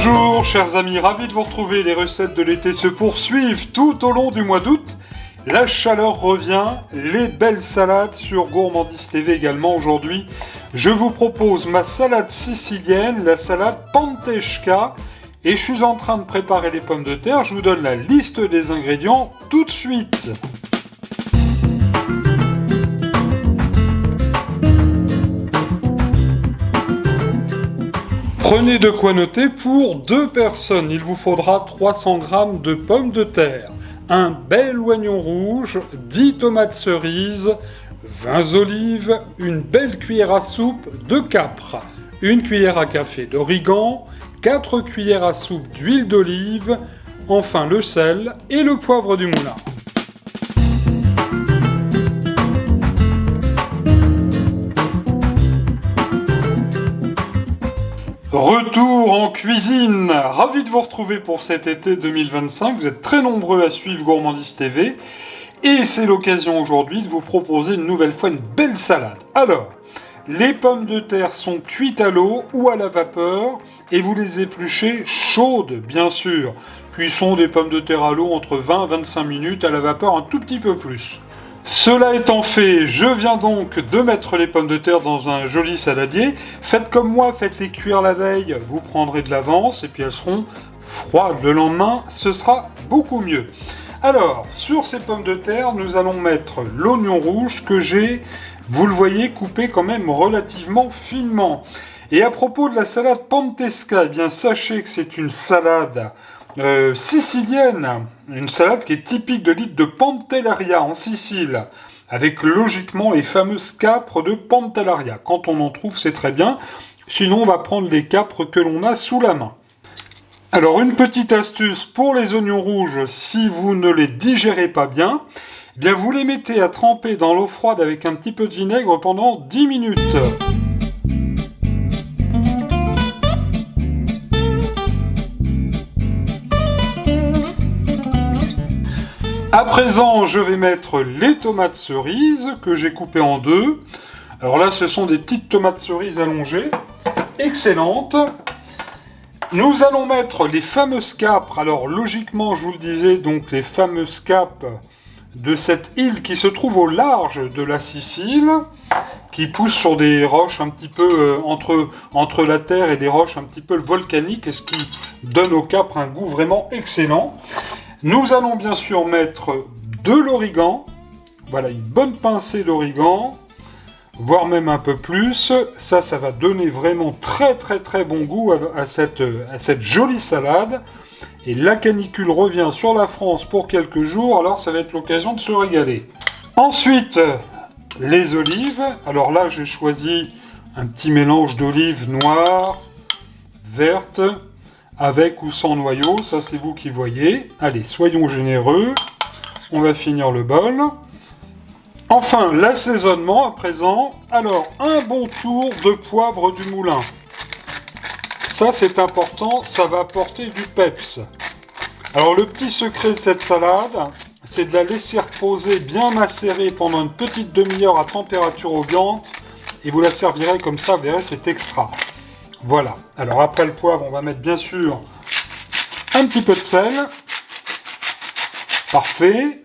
Bonjour chers amis, ravi de vous retrouver, les recettes de l'été se poursuivent tout au long du mois d'août. La chaleur revient, les belles salades sur Gourmandise TV également aujourd'hui. Je vous propose ma salade sicilienne, la salade Pantesca. Et je suis en train de préparer les pommes de terre, je vous donne la liste des ingrédients tout de suite. Prenez de quoi noter pour 2 personnes. Il vous faudra 300 g de pommes de terre, un bel oignon rouge, 10 tomates cerises, 20 olives, une belle cuillère à soupe de capre, une cuillère à café d'origan, 4 cuillères à soupe d'huile d'olive, enfin le sel et le poivre du moulin. Retour en cuisine, ravi de vous retrouver pour cet été 2025, vous êtes très nombreux à suivre Gourmandise TV et c'est l'occasion aujourd'hui de vous proposer une nouvelle fois une belle salade. Alors, les pommes de terre sont cuites à l'eau ou à la vapeur et vous les épluchez chaudes bien sûr. Cuisson des pommes de terre à l'eau entre 20 et 25 minutes, à la vapeur un tout petit peu plus. Cela étant fait, je viens donc de mettre les pommes de terre dans un joli saladier. Faites comme moi, faites-les cuire la veille, vous prendrez de l'avance et puis elles seront froides le lendemain, ce sera beaucoup mieux. Alors, sur ces pommes de terre, nous allons mettre l'oignon rouge que j'ai, vous le voyez, coupé quand même relativement finement. Et à propos de la salade Pantesca, eh bien sachez que c'est une salade sicilienne, une salade qui est typique de l'île de Pantelleria en Sicile, avec logiquement les fameuses capres de Pantelleria. Quand on en trouve, c'est très bien. Sinon, on va prendre les capres que l'on a sous la main. Alors, une petite astuce pour les oignons rouges, si vous ne les digérez pas bien, eh bien vous les mettez à tremper dans l'eau froide avec un petit peu de vinaigre pendant 10 minutes. À présent, je vais mettre les tomates cerises que j'ai coupées en deux. Alors là, ce sont des petites tomates cerises allongées, excellentes. Nous allons mettre les fameuses capres. Alors logiquement, je vous le disais, donc les fameuses capres de cette île qui se trouve au large de la Sicile, qui pousse sur des roches un petit peu entre la terre et des roches un petit peu volcaniques, et ce qui donne aux capres un goût vraiment excellent. Nous allons bien sûr mettre de l'origan, voilà une bonne pincée d'origan, voire même un peu plus. Ça va donner vraiment très bon goût à cette jolie salade. Et la canicule revient sur la France pour quelques jours, alors ça va être l'occasion de se régaler. Ensuite, les olives. Alors là, j'ai choisi un petit mélange d'olives noires, vertes, avec ou sans noyau, ça c'est vous qui voyez. Allez, soyons généreux. On va finir le bol. Enfin, l'assaisonnement à présent. Alors, un bon tour de poivre du moulin. Ça c'est important, ça va apporter du peps. Alors le petit secret de cette salade, c'est de la laisser reposer bien macérée pendant une petite demi-heure à température ambiante. Et vous la servirez comme ça, vous verrez, c'est extra. Voilà, alors après le poivre, on va mettre bien sûr un petit peu de sel. Parfait.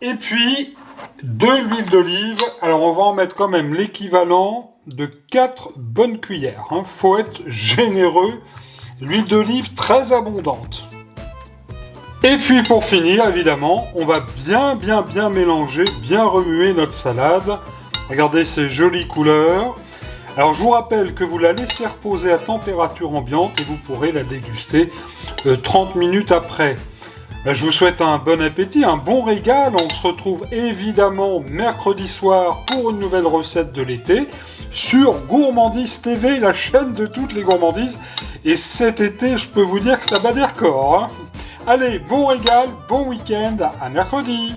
Et puis, de l'huile d'olive. Alors on va en mettre quand même l'équivalent de 4 bonnes cuillères. Faut être généreux. L'huile d'olive très abondante. Et puis pour finir, évidemment, on va bien mélanger, bien remuer notre salade. Regardez ces jolies couleurs. Alors je vous rappelle que vous la laissez reposer à température ambiante et vous pourrez la déguster 30 minutes après. Je vous souhaite un bon appétit, un bon régal. On se retrouve évidemment mercredi soir pour une nouvelle recette de l'été sur Gourmandise TV, la chaîne de toutes les gourmandises. Et cet été, je peux vous dire que ça bat des records. Allez, bon régal, bon week-end, à mercredi.